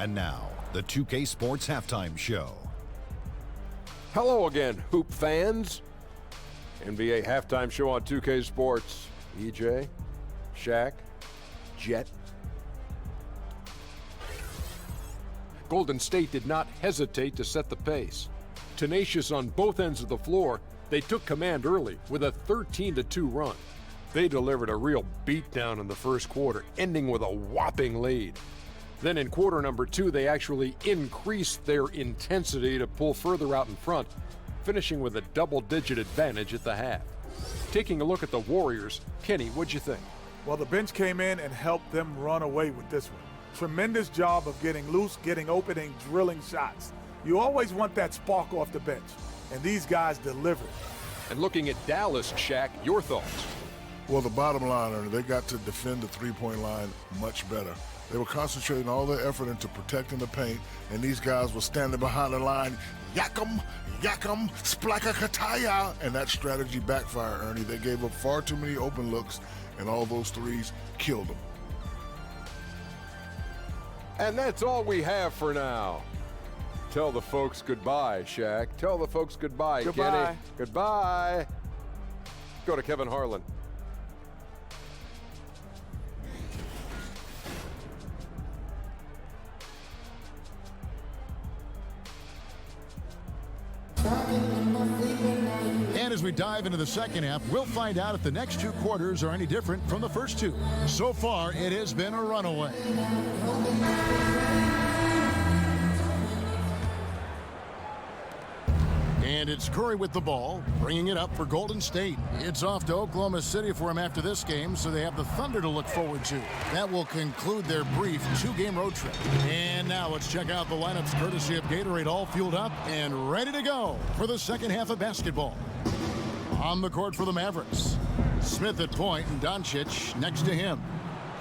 And now, the 2K Sports Halftime Show. Hello again, Hoop fans. NBA Halftime Show on 2K Sports. EJ, Shaq, Jet. Golden State did not hesitate to set the pace. Tenacious on both ends of the floor, they took command early with a 13-2 run. They delivered a real beatdown in the first quarter, ending with a whopping lead. Then in quarter number 2, they actually increased their intensity to pull further out in front, finishing with a double-digit advantage at the half. Taking a look at the Warriors, Kenny, what'd you think? Well, the bench came in and helped them run away with this one. Tremendous job of getting loose, getting open, and drilling shots. You always want that spark off the bench, and these guys delivered. And looking at Dallas, Shaq, your thoughts? Well, the bottom line, they got to defend the three-point line much better. They were concentrating all their effort into protecting the paint, and these guys were standing behind the line, yak'em, splaka kataya, and that strategy backfired, Ernie. They gave up far too many open looks, and all those threes killed them. And that's all we have for now. Tell the folks goodbye, Shaq. Tell the folks goodbye, Goodbye. Kenny. Goodbye. Go to Kevin Harlan. And as we dive into the second half, we'll find out if the next two quarters are any different from the first two. So far, it has been a runaway. And it's Curry with the ball, bringing it up for Golden State. It's off to Oklahoma City for him after this game, so they have the Thunder to look forward to. That will conclude their brief two-game road trip. And now let's check out the lineups courtesy of Gatorade, all fueled up and ready to go for the second half of basketball. On the court for the Mavericks, Smith at point and Doncic next to him.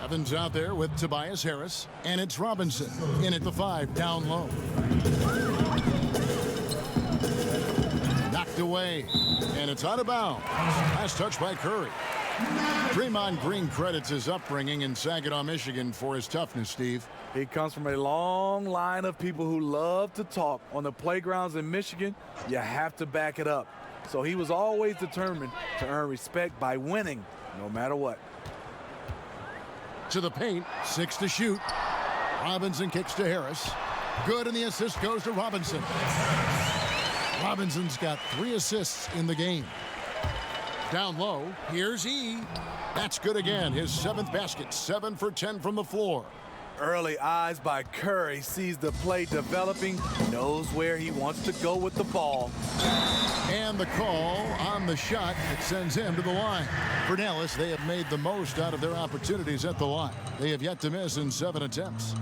Evans out there with Tobias Harris, and it's Robinson in at the 5, down low. Knocked away, and it's out of bounds. Last touch by Curry. Draymond Green credits his upbringing in Saginaw, Michigan for his toughness, Steve. He comes from a long line of people who love to talk. On the playgrounds in Michigan, you have to back it up. So he was always determined to earn respect by winning, no matter what. To the paint, 6 to shoot. Robinson kicks to Harris. Good, and the assist goes to Robinson. Robinson's got 3 assists in the game. Down low, here's E. That's good again, his 7th basket, 7 for 10 from the floor. Early eyes by Curry, sees the play developing, knows where he wants to go with the ball. And the call on the shot that sends him to the line. For Dallas, they have made the most out of their opportunities at the line. They have yet to miss in 7 attempts.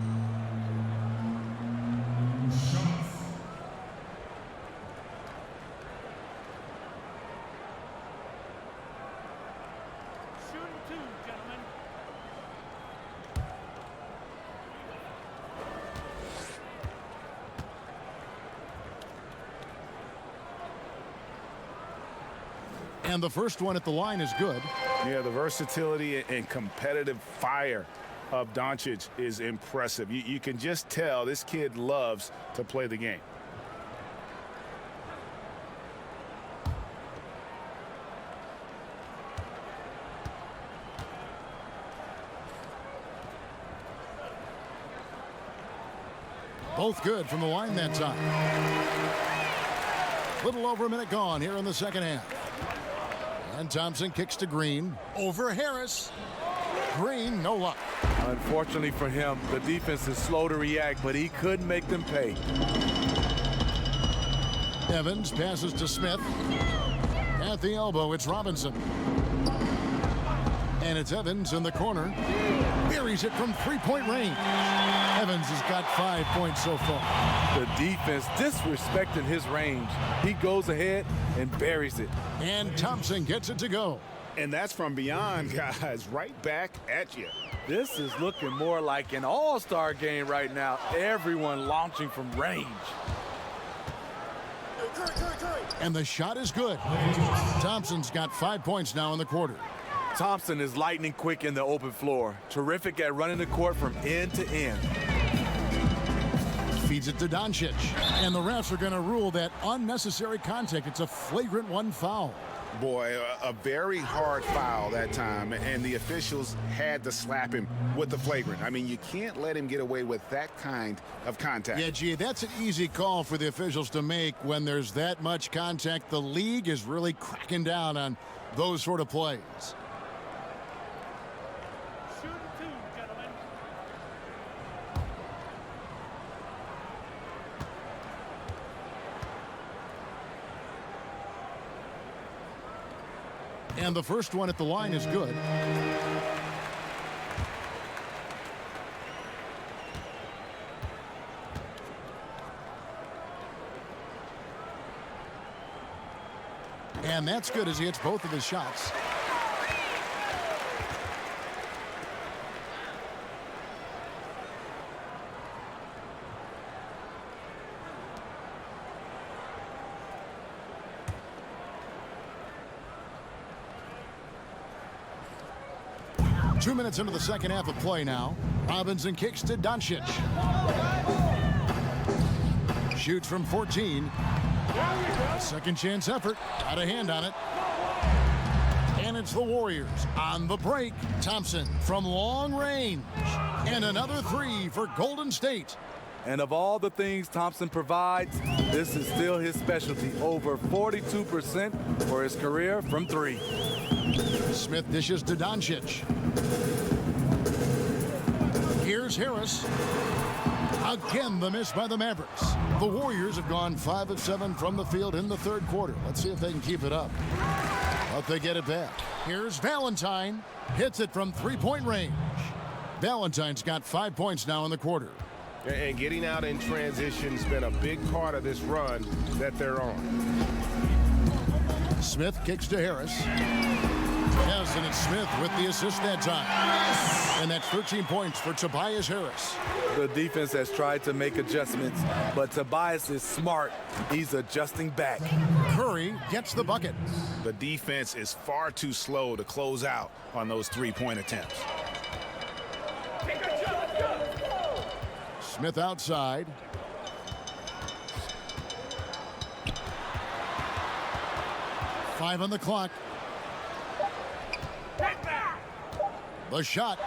And the first one at the line is good. Yeah, the versatility and competitive fire of Doncic is impressive. You can just tell this kid loves to play the game. Both good from the line that time. Little over a minute gone here in the second half. And Thompson kicks to Green. Over Harris. Green, no luck. Unfortunately for him, the defense is slow to react, but he could make them pay. Evans passes to Smith. At the elbow, it's Robinson. And it's Evans in the corner. Buries it from three-point range. Evans has got 5 points so far. The defense disrespecting his range. He goes ahead and buries it. And Thompson gets it to go. And that's from beyond, guys, right back at you. This is looking more like an all-star game right now. Everyone launching from range. And the shot is good. Thompson's got 5 points now in the quarter. Thompson is lightning quick in the open floor. Terrific at running the court from end to end. Feeds it to Doncic. And the refs are going to rule that unnecessary contact. It's a flagrant one foul. Boy, a very hard foul that time, and the officials had to slap him with the flagrant. I mean, you can't let him get away with that kind of contact. Yeah, gee, that's an easy call for the officials to make when there's that much contact. The league is really cracking down on those sort of plays. And the first one at the line is good. And that's good as he hits both of his shots. Two minutes into the second half of play now. Robinson kicks to Doncic. Shoots from 14. Second chance effort. Got a hand on it. And it's the Warriors on the break. Thompson from long range. And another three for Golden State. And of all the things Thompson provides, this is still his specialty. Over 42% for his career from three. Smith dishes to Doncic. Here's Harris. Again, the miss by the Mavericks. The Warriors have gone 5 of 7 from the field in the third quarter. Let's see if they can keep it up. But they get it back. Here's Valentine. Hits it from three-point range. Valentine's got 5 points now in the quarter. And getting out in transition's been a big part of this run that they're on. Smith kicks to Harris. Yes, and it's Smith with the assist that time. And that's 13 points for Tobias Harris. The defense has tried to make adjustments, but Tobias is smart. He's adjusting back. Curry gets the bucket. The defense is far too slow to close out on those three-point attempts. Smith outside. Five on the clock. The shot.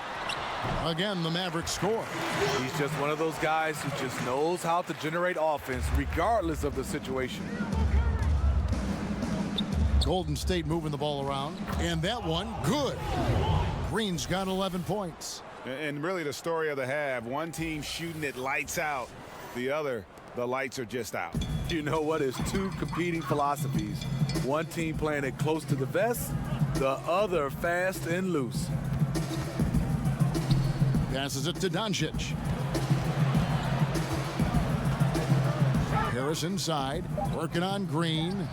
Again, the Mavericks score. He's just one of those guys who just knows how to generate offense regardless of the situation. Golden State moving the ball around. And that one, good. Green's got 11 points. And really the story of the half, one team shooting it lights out, the other, the lights are just out. You know what? It's two competing philosophies. One team playing it close to the vest, the other fast and loose. Passes it to Doncic. Harris inside, working on Green.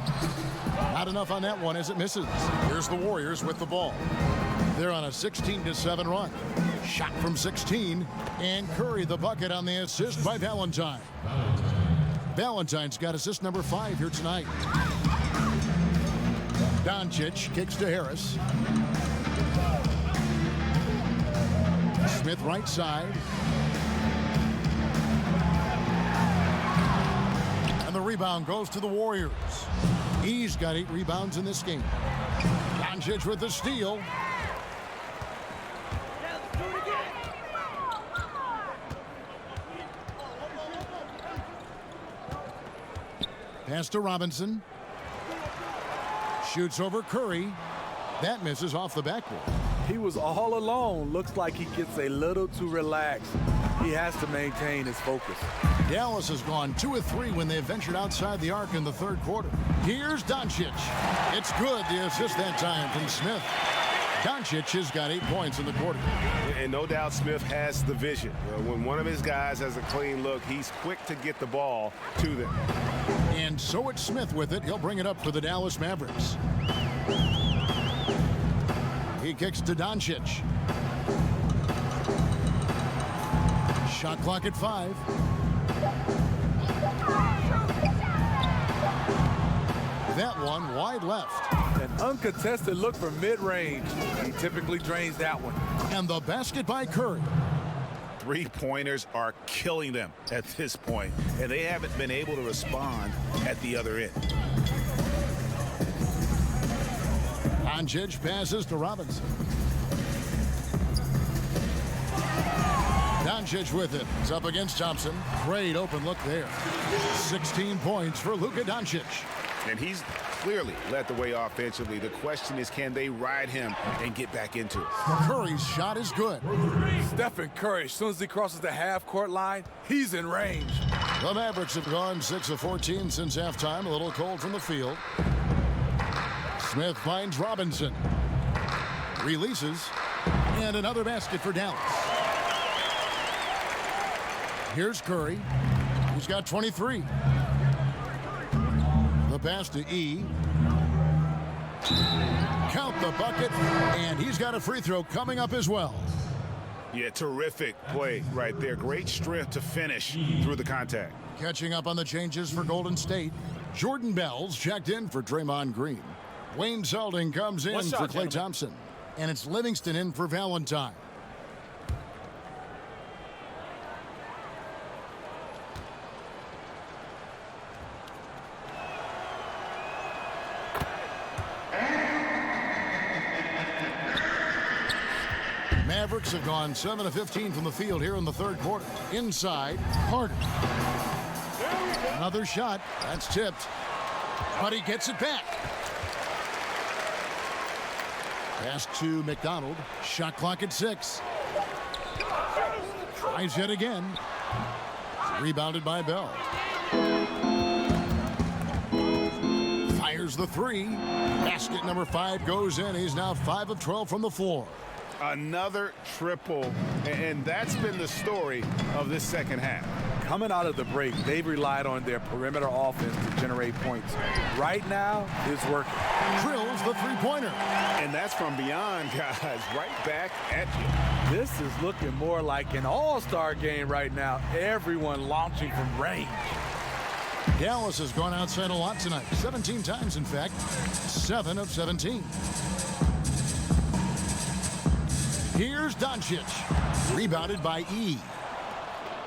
Not enough on that one as it misses. Here's the Warriors with the ball. They're on a 16-7 run. Shot from 16, and Curry the bucket on the assist by Valentine. Valentine's got assist number 5 here tonight. Doncic kicks to Harris. Smith right side. And the rebound goes to the Warriors. He's got 8 rebounds in this game. Doncic with the steal. Pass to Robinson. Shoots over Curry. That misses off the backboard. He was all alone. Looks like he gets a little too relaxed. He has to maintain his focus. Dallas has gone 2 of 3 when they ventured outside the arc in the third quarter. Here's Doncic. It's good, the assist that time from Smith. Doncic has got 8 points in the quarter. And no doubt Smith has the vision. When one of his guys has a clean look, he's quick to get the ball to them. And so it's Smith with it. He'll bring it up for the Dallas Mavericks. He kicks to Doncic. Shot clock at 5. That one wide left. An uncontested look from mid-range. He typically drains that one. And the basket by Curry. three-pointers are killing them at this point, and they haven't been able to respond at the other end. Doncic passes to Robinson. Doncic with it. It's up against Thompson. Great open look there. 16 points for Luka Doncic. And he's clearly led the way offensively. The question is, can they ride him and get back into it? Curry's shot is good. Stephen Curry, as soon as he crosses the half-court line, he's in range. The Mavericks have gone 6 of 14 since halftime. A little cold from the field. Smith finds Robinson. Releases. And another basket for Dallas. Here's Curry. He's got 23. The pass to E. Count the bucket. And he's got a free throw coming up as well. Yeah, terrific play right there. Great strength to finish through the contact. Catching up on the changes for Golden State. Jordan Bell's checked in for Draymond Green. Wayne Selden comes in for Klay Thompson. And it's Livingston in for Valentine. Mavericks have gone 7 of 15 from the field here in the third quarter. Inside, Harden. Another shot. That's tipped. But he gets it back. Pass to McDonald. Shot clock at 6. Tries yet again. Rebounded by Bell. Fires the three. Basket number 5 goes in. He's now 5 of 12 from the floor. Another triple, and that's been the story of this second half. Coming out of the break, they've relied on their perimeter offense to generate points. Right now, it's working. Drills the three-pointer. And that's from beyond, guys, right back at you. This is looking more like an all-star game right now. Everyone launching from range. Dallas has gone outside a lot tonight. 17 times, in fact. 7 of 17. Here's Doncic. Rebounded by E.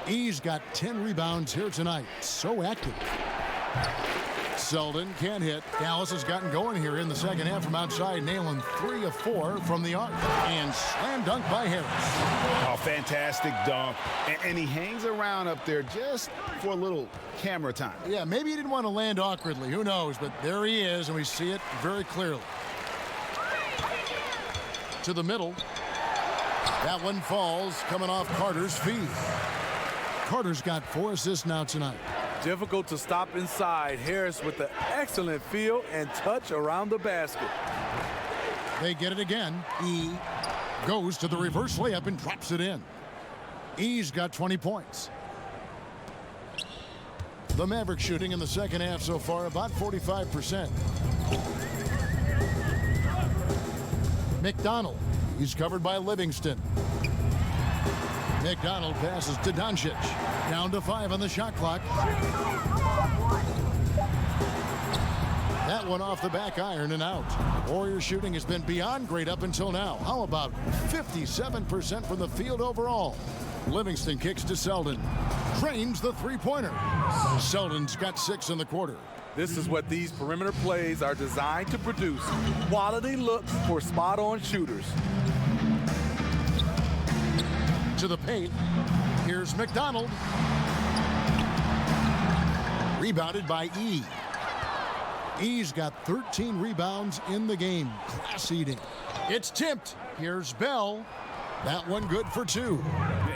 E's got 10 rebounds here tonight. So active. Selden can't hit. Dallas has gotten going here in the second half from outside, nailing 3 of 4 from the arc. And slam dunk by Harris. Oh, fantastic dunk. And he hangs around up there just for a little camera time. Yeah, maybe he didn't want to land awkwardly. Who knows? But there he is, and we see it very clearly. To the middle. That one falls coming off Carter's feet. Carter's got 4 assists now tonight. Difficult to stop inside. Harris with an excellent feel and touch around the basket. They get it again. E goes to the reverse layup and drops it in. E's got 20 points. The Mavericks shooting in the second half so far about 45%. McDonald. He's covered by Livingston. McDonald passes to Doncic. Down to 5 on the shot clock. That one off the back iron and out. Warriors shooting has been beyond great up until now. How about 57% from the field overall? Livingston kicks to Selden. Drains the three-pointer. Selden's got 6 in the quarter. This is what these perimeter plays are designed to produce. Quality looks for spot-on shooters. To the paint. Here's McDonald. Rebounded by E. E's got 13 rebounds in the game. Class eating. It's tipped. Here's Bell. That one good for 2.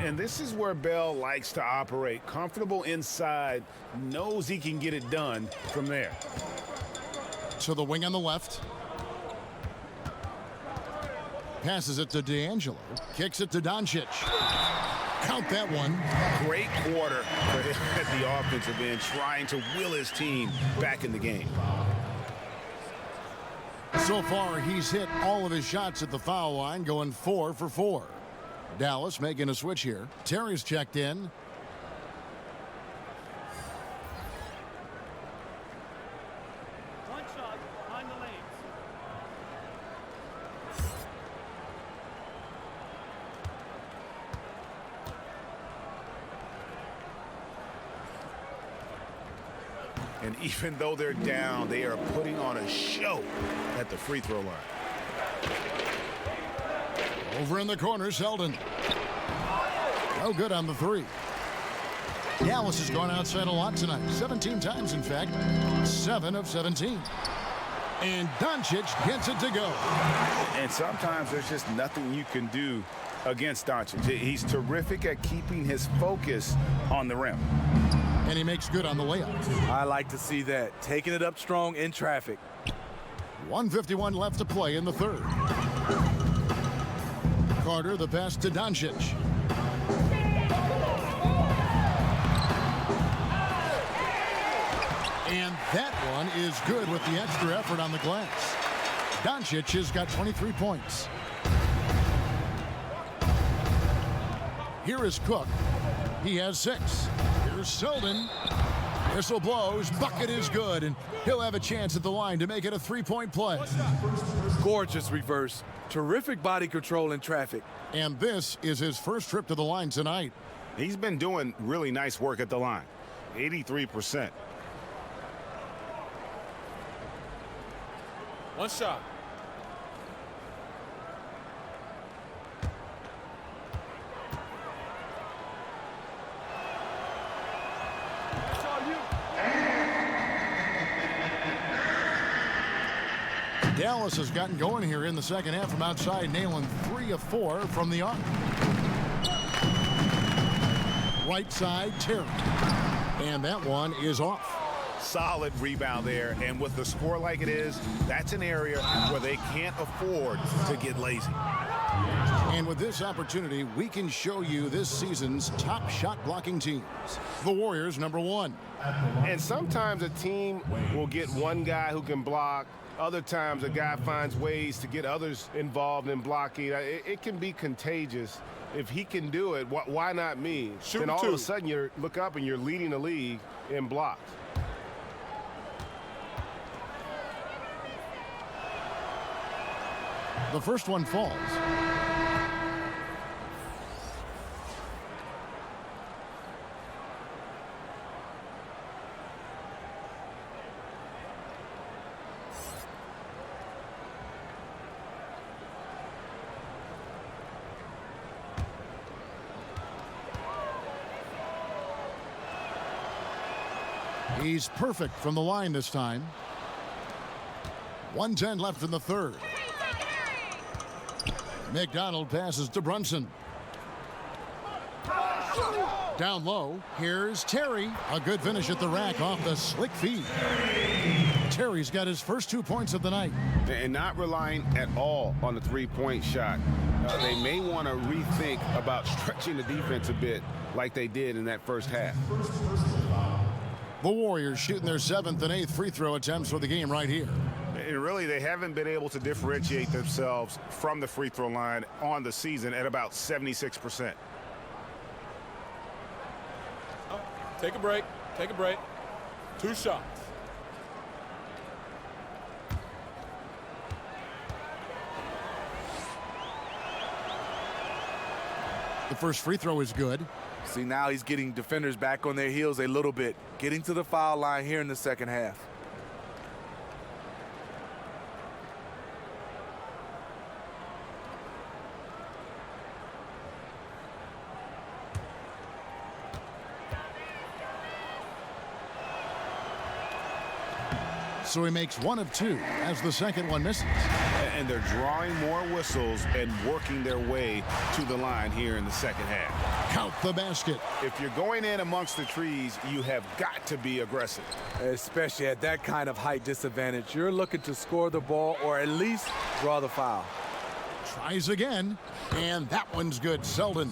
And this is where Bell likes to operate. Comfortable inside. Knows he can get it done from there. To the wing on the left. Passes it to D'Angelo. Kicks it to Doncic. Count that one. Great quarter for him at the offensive end, trying to will his team back in the game. So far, he's hit all of his shots at the foul line, going 4 for 4. Dallas making a switch here. Terry's checked in. One shot behind the lanes. And even though they're down, they are putting on a show at the free throw line. Over in the corner, Selden. No good on the three. Dallas has gone outside a lot tonight. 17 times, in fact. 7 of 17. And Doncic gets it to go. And sometimes there's just nothing you can do against Doncic. He's terrific at keeping his focus on the rim. And he makes good on the layup. I like to see that. Taking it up strong in traffic. 1:51 left to play in the third. Carter, the pass to Doncic. And that one is good with the extra effort on the glass. Doncic has got 23 points. Here is Cook. He has 6. Here's Selden. Whistle blows. Bucket is good, and he'll have a chance at the line to make it a 3-point play. Gorgeous reverse. Terrific body control in traffic. And this is his first trip to the line tonight. He's been doing really nice work at the line. 83%. One shot. Dallas has gotten going here in the second half from outside, nailing 3 of 4 from the arc. Right side, Terry. And that one is off. Solid rebound there, and with the score like it is, that's an area where they can't afford to get lazy. And with this opportunity, we can show you this season's top shot blocking teams. The Warriors, number 1. And sometimes a team will get one guy who can block. Other times a guy finds ways to get others involved in blocking. It can be contagious. If he can do it, why not me? Then all of a sudden you look up and you're leading the league in blocks. The first one falls. He's perfect from the line this time. 1:10 left in the third. McDonald passes to Brunson. Down low, here's Terry. A good finish at the rack off the slick feed. Terry's got his first 2 points of the night. And not relying at all on the three-point shot. They may want to rethink about stretching the defense a bit like they did in that first half. The Warriors shooting their 7th and 8th free throw attempts for the game right here. And really, they haven't been able to differentiate themselves from the free throw line on the season at about 76%. Oh, take a break. Take a break. 2 shots. The first free throw is good. See, now he's getting defenders back on their heels a little bit. Getting to the foul line here in the second half. So he makes 1 of 2 as the second one misses. And they're drawing more whistles and working their way to the line here in the second half. Count the basket. If you're going in amongst the trees, you have got to be aggressive. Especially at that kind of height disadvantage. You're looking to score the ball or at least draw the foul. Tries again, and that one's good. Selden.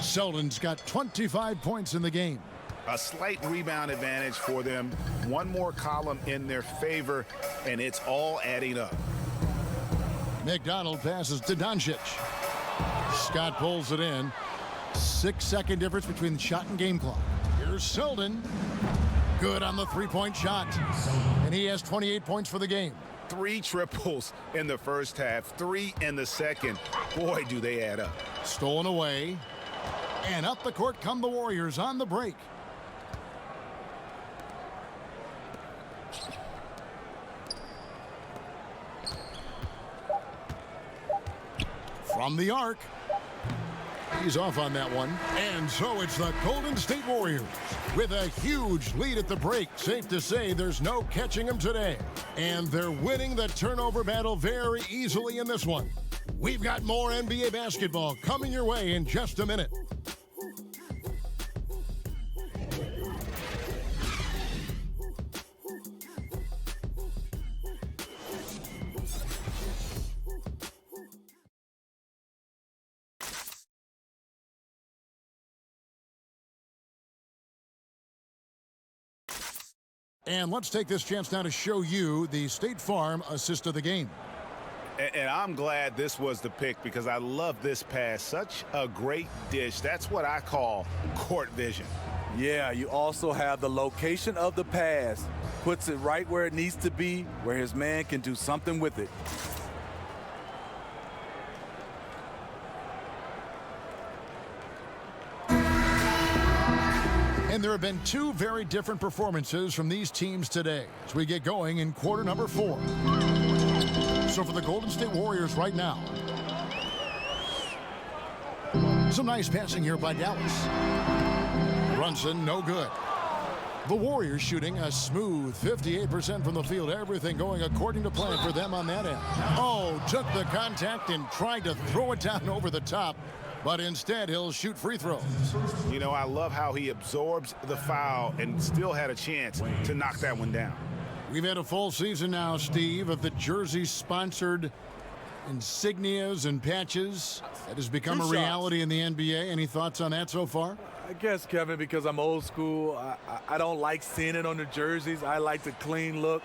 Selden's got 25 points in the game. A slight rebound advantage for them. One more column in their favor, and it's all adding up. McDonald passes to Doncic. Scott pulls it in. 6-second difference between the shot and game clock. Here's Selden. Good on the three-point shot. And he has 28 points for the game. 3 triples in the first half, 3 in the second. Boy, do they add up. Stolen away. And up the court come the Warriors on the break. from the arc. He's off on that one. And so it's the Golden State Warriors with a huge lead at the break. Safe to say there's no catching them today. And they're winning the turnover battle very easily in this one. We've got more NBA basketball coming your way in just a minute. And let's take this chance now to show you the State Farm assist of the game. And I'm glad this was the pick because I love this pass. Such a great dish. That's what I call court vision. Yeah, you also have the location of the pass. Puts it right where it needs to be, where his man can do something with it. And there have been two very different performances from these teams today as we get going in quarter number 4. So for the Golden State Warriors right now, some nice passing here by Dallas. Brunson, no good. The Warriors shooting a smooth 58% from the field. Everything going according to plan for them on that end. Oh, took the contact and tried to throw it down over the top. But instead, he'll shoot free throws. You know, I love how he absorbs the foul and still had a chance to knock that one down. We've had a full season now, Steve, of the jersey-sponsored insignias and patches. That has become a reality in the NBA. Any thoughts on that so far? I guess, Kevin, because I'm old school, I don't like seeing it on the jerseys. I like the clean look.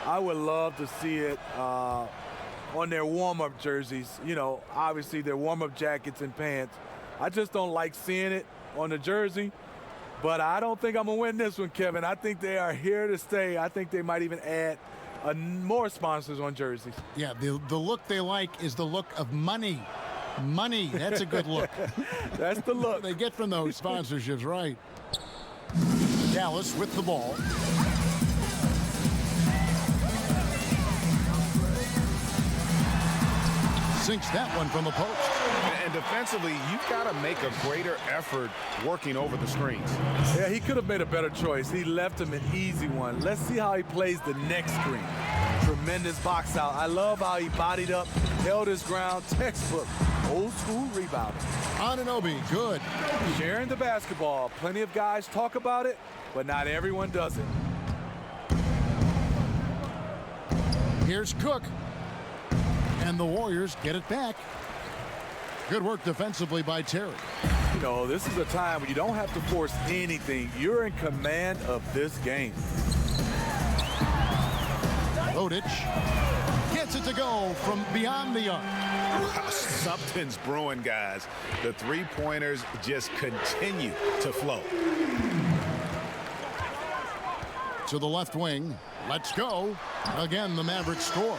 I would love to see it on their warm-up jerseys. You know, obviously their warm-up jackets and pants. I just don't like seeing it on the jersey. But I don't think I'm going to win this one, Kevin. I think they are here to stay. I think they might even add more sponsors on jerseys. Yeah, the look they like is the look of money. Money, that's a good look. That's the look they get from those sponsorships, right? Dallas with the ball. Sinks that one from the post. And defensively, you've got to make a greater effort working over the screens. Yeah, he could have made a better choice. He left him an easy one. Let's see how he plays the next screen. Tremendous box out. I love how he bodied up, held his ground. Textbook, old school rebounding. Anunoby, good. Sharing the basketball. Plenty of guys talk about it, but not everyone does it. Here's Cook. And the Warriors get it back. Good work defensively by Terry. You know, this is a time when you don't have to force anything. You're in command of this game. Rodic gets it to go from beyond the arc. Wow, something's brewing, guys. The three-pointers just continue to flow. To the left wing. Let's go. Again, the Mavericks score.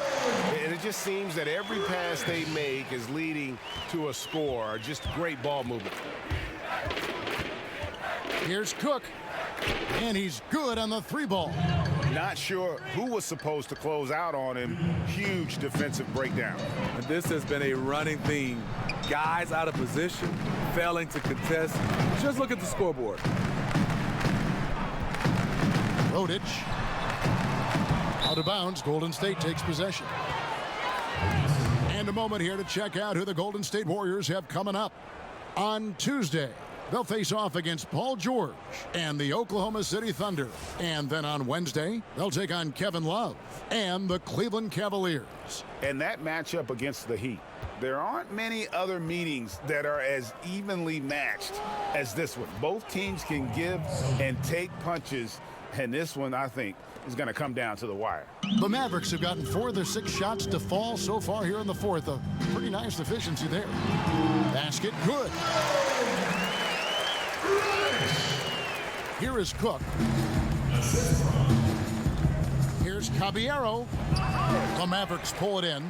And it just seems that every pass they make is leading to a score. Just great ball movement. Here's Cook. And he's good on the 3-ball. Not sure who was supposed to close out on him. Huge defensive breakdown. And this has been a running theme. Guys out of position, failing to contest. Just look at the scoreboard. Rodic. Out of bounds, Golden State takes possession. And a moment here to check out who the Golden State Warriors have coming up. On Tuesday, they'll face off against Paul George and the Oklahoma City Thunder. And then on Wednesday, they'll take on Kevin Love and the Cleveland Cavaliers. And that matchup against the Heat, there aren't many other meetings that are as evenly matched as this one. Both teams can give and take punches, and this one, I think, is going to come down to the wire. The Mavericks have gotten 4 of their 6 shots to fall so far here in the fourth. A pretty nice efficiency there. Basket, good. Here is Cook. Here's Caballero. The Mavericks pull it in.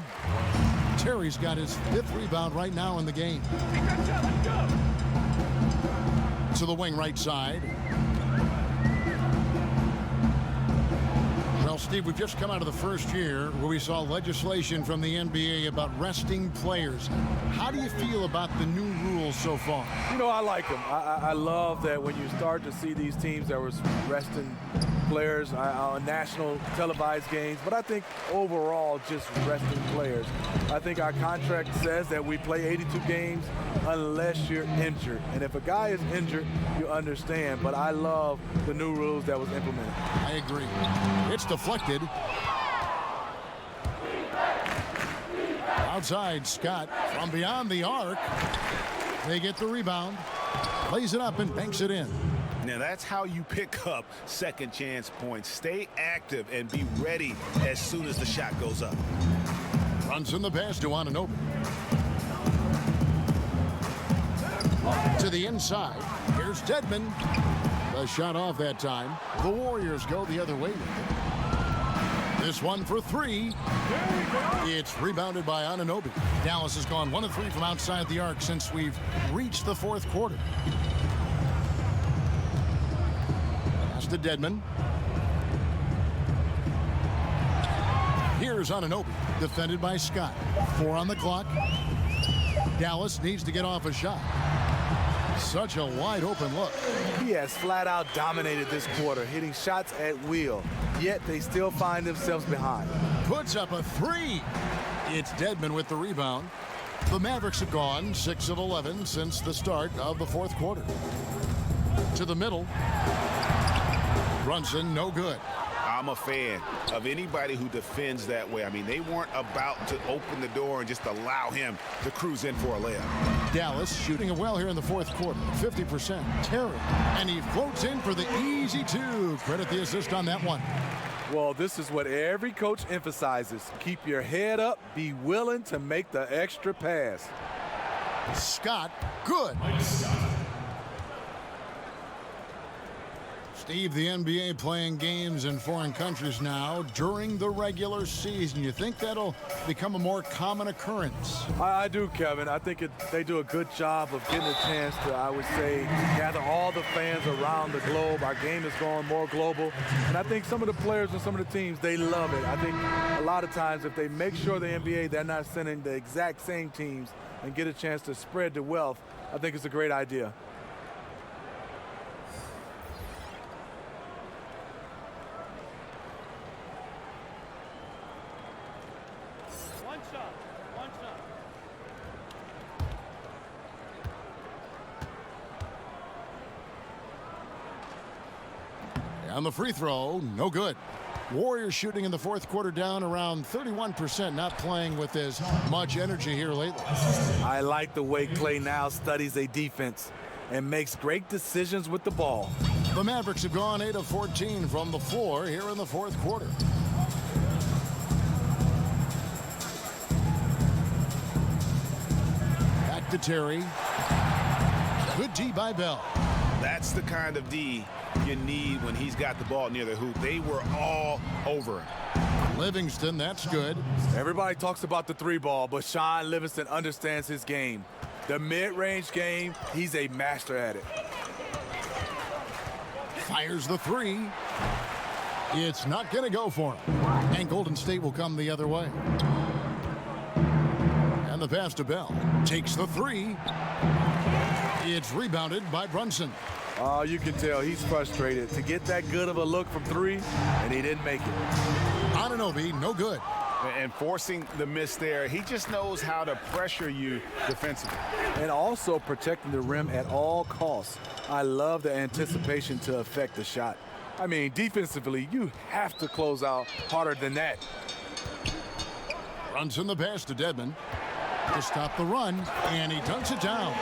Terry's got his 5th rebound right now in the game. To the wing right side. Steve, we've just come out of the first year where we saw legislation from the NBA about resting players. How do you feel about the new rules so far? You know, I like them. I love that when you start to see these teams that were resting players on national televised games, but I think overall just resting players. I think our contract says that we play 82 games unless you're injured. And if a guy is injured, you understand. But I love the new rules that was implemented. I agree. It's deflected. Outside, Scott from beyond the arc. They get the rebound, lays it up and banks it in. Now that's how you pick up second chance points. Stay active and be ready as soon as the shot goes up. Runs in the pass to Anunoby. To the inside. Here's Dedmon. The shot off that time. The Warriors go the other way. This one for three. It's rebounded by Anunoby. Dallas has gone 1 of 3 from outside the arc since we've reached the fourth quarter. Pass to Dedmon. Here's Anunoby, defended by Scott. 4 on the clock. Dallas needs to get off a shot. Such a wide open look. He has flat out dominated this quarter, hitting shots at will, yet they still find themselves behind. Puts up a 3. It's Dedmon with the rebound. The Mavericks have gone 6 of 11 since the start of the fourth quarter. To the middle. Brunson, no good. I'm a fan of anybody who defends that way. I mean, they weren't about to open the door and just allow him to cruise in for a layup. Dallas shooting it well here in the fourth quarter. 50%. Terry. And he floats in for the easy 2. Credit the assist on that one. Well, this is what every coach emphasizes. Keep your head up. Be willing to make the extra pass. Scott, good. Steve, the NBA playing games in foreign countries now during the regular season. You think that'll become a more common occurrence? I do, Kevin. I think they do a good job of getting a chance to, I would say, gather all the fans around the globe. Our game is going more global. And I think some of the players and some of the teams, they love it. I think a lot of times if they make sure the NBA, they're not sending the exact same teams and get a chance to spread the wealth, I think it's a great idea. On the free throw, no good. Warriors shooting in the fourth quarter down around 31%, not playing with as much energy here lately. I like the way Klay now studies a defense and makes great decisions with the ball. The Mavericks have gone 8 of 14 from the floor here in the fourth quarter. Back to Terry. Good D by Bell. That's the kind of D you need when he's got the ball near the hoop. They were all over him. Livingston, that's good. Everybody talks about the 3 ball, but Sean Livingston understands his game. The mid-range game, he's a master at it. Fires the 3. It's not going to go for him. And Golden State will come the other way. And the pass to Bell. Takes the 3. It's rebounded by Brunson. Oh, you can tell he's frustrated to get that good of a look from 3, and he didn't make it. Anunoby, no good. And forcing the miss there, he just knows how to pressure you defensively. And also protecting the rim at all costs. I love the anticipation to affect the shot. I mean, defensively, you have to close out harder than that. Runs in the pass to Dedmon to stop the run, and he dunks it down.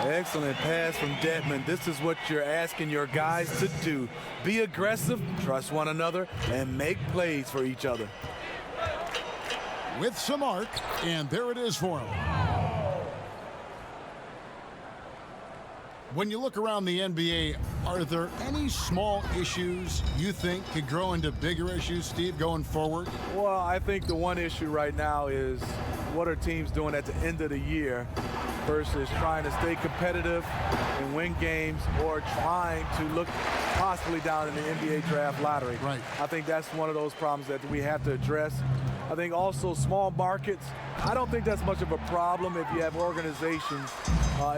Excellent pass from Dedmon. This is what you're asking your guys to do. Be aggressive, trust one another, and make plays for each other. With some arc, and there it is for him. When you look around the NBA, are there any small issues you think could grow into bigger issues, Steve, going forward? Well, I think the one issue right now is what are teams doing at the end of the year versus trying to stay competitive and win games or trying to look possibly down in the NBA draft lottery. Right. I think that's one of those problems that we have to address. I think also small markets, I don't think that's much of a problem if you have organizations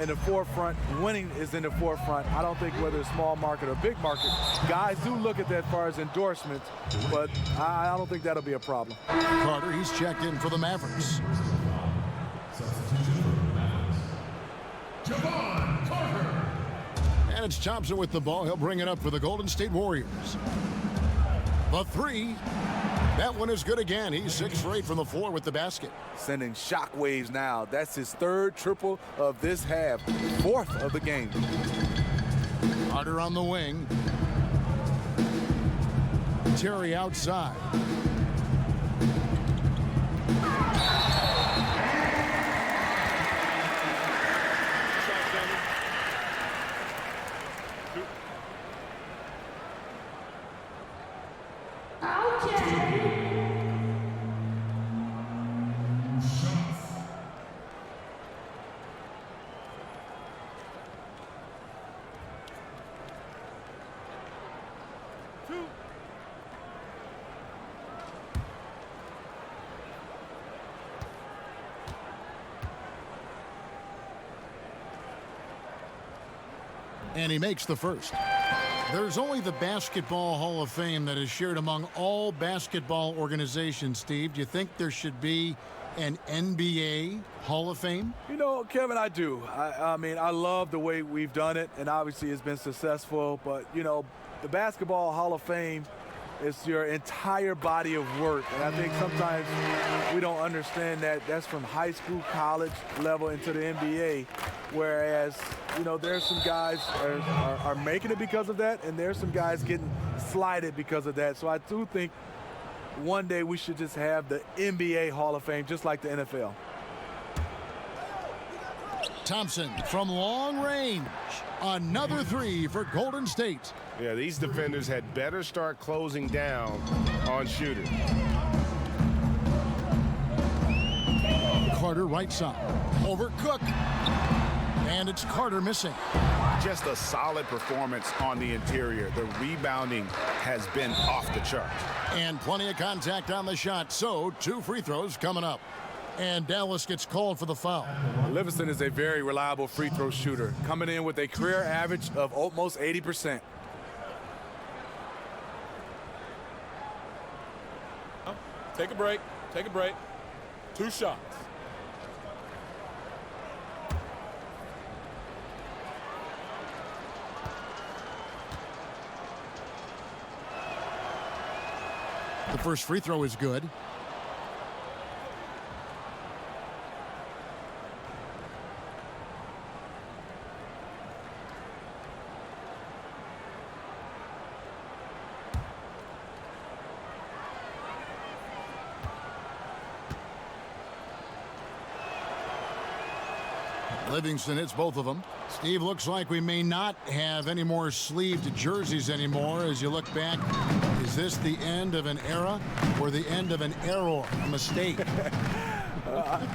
in the forefront. Winning is in the forefront. I don't think whether it's small market or big market, guys do look at that as far as endorsements, but I don't think that'll be a problem. Carter, he's checked in for the Mavericks. And it's Thompson with the ball. He'll bring it up for the Golden State Warriors. The three. That one is good again. He's 6 for 8 from the floor with the basket. Sending shockwaves now. That's his 3rd triple of this half, 4th of the game. Carter on the wing. Terry outside. And he makes the first. There's only the Basketball Hall of Fame that is shared among all basketball organizations, Steve. Do you think there should be an NBA Hall of Fame? You know, Kevin, I do. I mean, I love the way we've done it, and obviously it's been successful. But, you know, the Basketball Hall of Fame is your entire body of work. And I think sometimes we don't understand that that's from high school, college level into the NBA. Whereas, you know, there's some guys are making it because of that, and there's some guys getting slighted because of that. So I do think one day we should just have the NBA Hall of Fame, just like the NFL. Thompson from long range. Another 3 for Golden State. Yeah, these defenders had better start closing down on shooters. Carter right side. Over Cook. And it's Carter missing. Just a solid performance on the interior. The rebounding has been off the chart. And plenty of contact on the shot. So 2 free throws coming up. And Dallas gets called for the foul. Livingston is a very reliable free throw shooter, coming in with a career average of almost 80%. Take a break. Take a break. 2 shots. The first free throw is good. Livingston hits both of them. Steve, looks like we may not have any more sleeved jerseys anymore as you look back. Is this the end of an era or the end of an error, a mistake?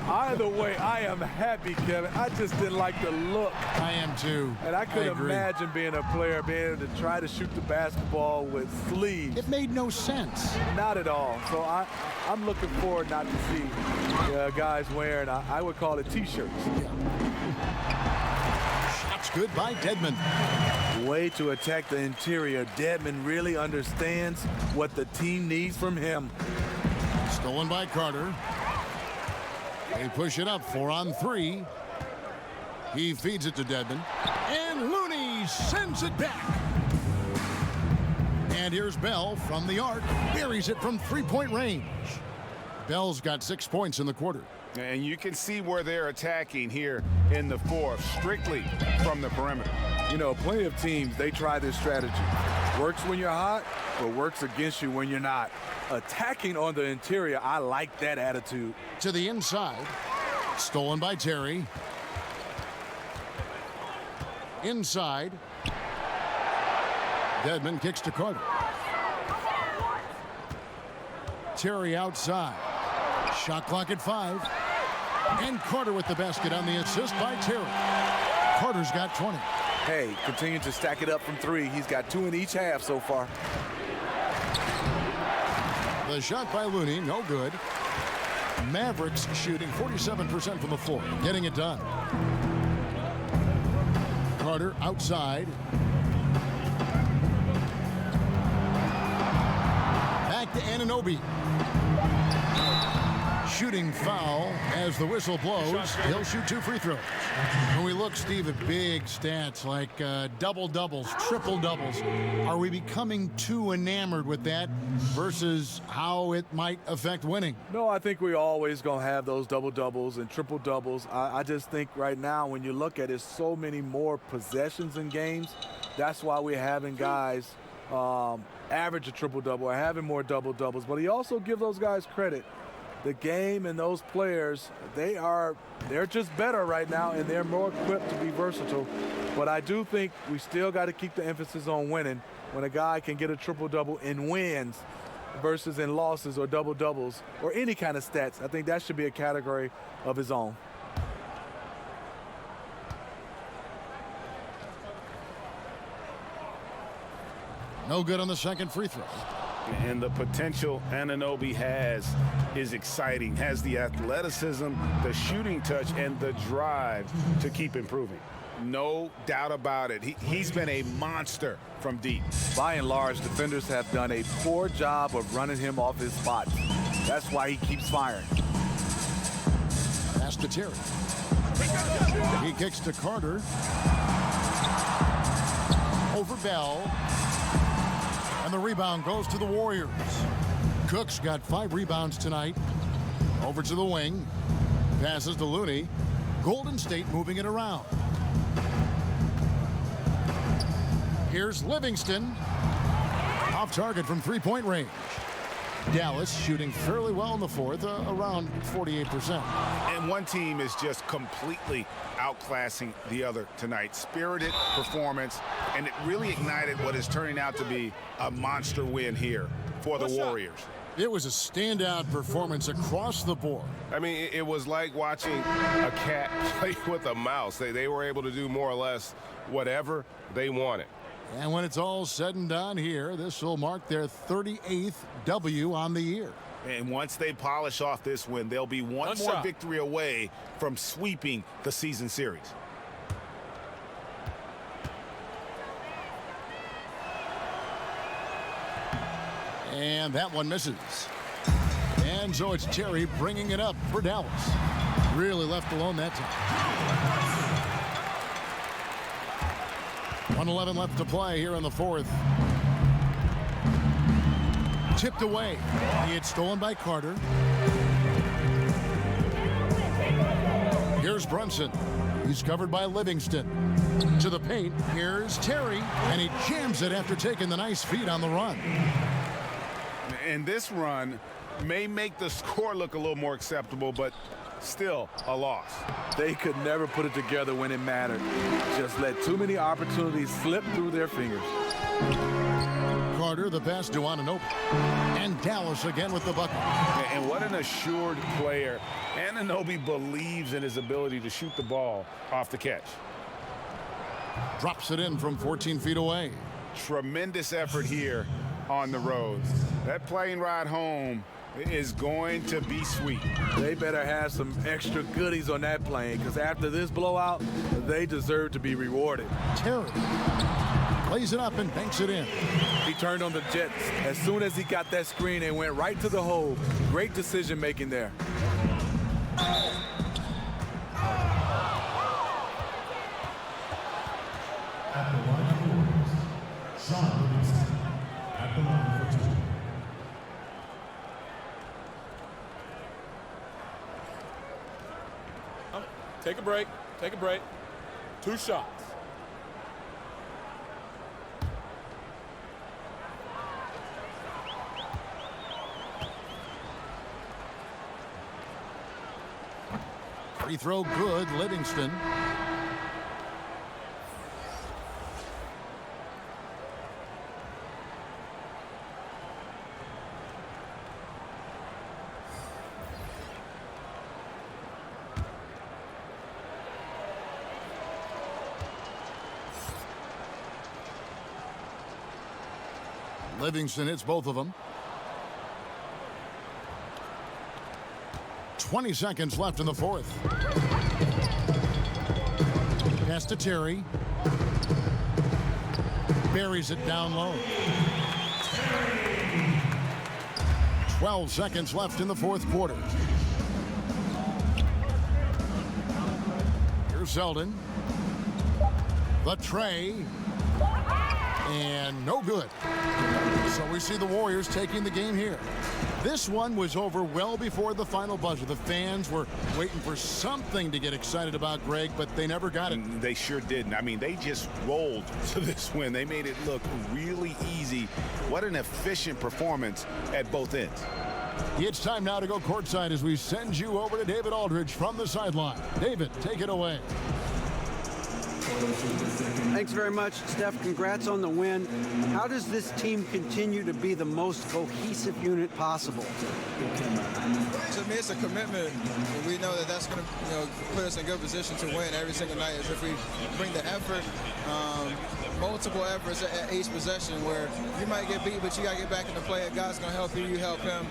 Either way, I am happy, Kevin. I just didn't like the look. I am too. And I couldn't agree. imagine being a player, being able to try to shoot the basketball with sleeves. It made no sense. Not at all. So I'm looking forward not to see guys wearing, I would call it T-shirts. Shots good by Dedmon. Way to attack the interior. Dedmon really understands what the team needs from him. Stolen by Carter. They push it up 4 on 3. He feeds it to Dedmon. And Looney sends it back. And here's Bell from the arc. Buries it from 3-point range. Bell's got 6 points in the quarter. And you can see where they're attacking here in the 4th, strictly from the perimeter. You know, plenty of teams, they try this strategy. Works when you're hot, but works against you when you're not. Attacking on the interior, I like that attitude. To the inside. Stolen by Terry. Inside. Dedmon kicks to Carter. Terry outside. Shot clock at 5. And Carter with the basket on the assist by Terry. Carter's got 20. Hey, continue to stack it up from three. He's got 2 in each half so far. The shot by Looney, no good. Mavericks shooting 47% from the floor, getting it done. Carter outside. Back to Anunoby. Shooting foul as the whistle blows. He'll shoot 2 free throws. When we look, Steve, at big stats like double-doubles, triple-doubles, are we becoming too enamored with that versus how it might affect winning? No, I think we're always going to have those double-doubles and triple-doubles. I just think right now when you look at it, so many more possessions in games. That's why we're having guys average a triple-double or having more double-doubles. But he also gives those guys credit. The game and those players, they're just better right now, and they're more equipped to be versatile. But I do think we still got to keep the emphasis on winning. When a guy can get a triple-double in wins versus in losses or double-doubles or any kind of stats, I think that should be a category of his own. No good on the second free throw. And the potential Anunoby has is exciting. Has the athleticism, the shooting touch, and the drive to keep improving. No doubt about it. He's been a monster from deep. By and large, defenders have done a poor job of running him off his spot. That's why he keeps firing. Pass to Terry. He kicks to Carter. Over Bell. And the rebound goes to the Warriors. Cook's got 5 rebounds tonight. Over to the wing. Passes to Looney. Golden State moving it around. Here's Livingston. Off target from 3-point range. Dallas shooting fairly well in the fourth, around 48%. And one team is just completely outclassing the other tonight. Spirited performance, and it really ignited what is turning out to be a monster win here for the Warriors. It was a standout performance across the board. I mean, it was like watching a cat play with a mouse. They were able to do more or less whatever they wanted. And when it's all said and done here, this will mark their 38th W on the year. And once they polish off this win, they'll be one more victory away from sweeping the season series. And that one misses. And so it's Terry bringing it up for Dallas. Really left alone that time. 1:11 left to play here in the fourth. Tipped away. It's stolen by Carter. Here's Brunson. He's covered by Livingston. To the paint. Here's Terry. And he jams it after taking the nice feed on the run. And this run may make the score look a little more acceptable, but still a loss. They could never put it together when it mattered. Just let too many opportunities slip through their fingers. Carter, the pass to Anunoby. And Dallas again with the bucket. And what an assured player. Anunoby believes in his ability to shoot the ball off the catch. Drops it in from 14 feet away. Tremendous effort here on the road. That plane ride home is going to be sweet. They better have some extra goodies on that plane, because after this blowout, they deserve to be rewarded. Terry plays it up and banks it in. He turned on the Jets. As soon as he got that screen, and went right to the hole. Great decision making there. At the line of Warriors, Sean Livingston. At the line for 2. Take a break. Take a break. 2 shots. Free throw good, Livingston. Livingston hits both of them. 20 seconds left in the fourth. Pass to Terry. Buries it down low. 12 seconds left in the fourth quarter. Here's Zeldin. The tray. And no good. So we see the Warriors taking the game here. This one was over well before the final buzzer. The fans were waiting for something to get excited about, Greg, but they never got it. They sure didn't. I mean, they just rolled to this win. They made it look really easy. What an efficient performance at both ends. It's time now to go courtside as we send you over to David Aldridge from the sideline. David, take it away. Thanks very much, Steph. Congrats on the win. How does this team continue to be the most cohesive unit possible? To me, it's a commitment. And we know that that's going to put us in a good position to win every single night. Is if we bring the effort, multiple efforts at each possession where you might get beat, but you got to get back into play. God's going to help you, you help him.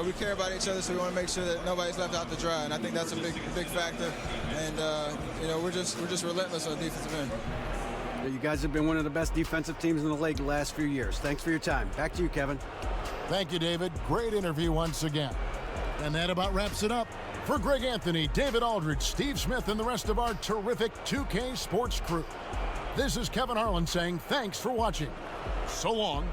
We care about each other, so we want to make sure that nobody's left out to dry. And I think that's a big factor. And, we're just relentless on the defensive end. You guys have been one of the best defensive teams in the league the last few years. Thanks for your time. Back to you, Kevin. Thank you, David. Great interview once again. And that about wraps it up. For Greg Anthony, David Aldridge, Steve Smith, and the rest of our terrific 2K Sports crew, this is Kevin Harlan saying thanks for watching. So long.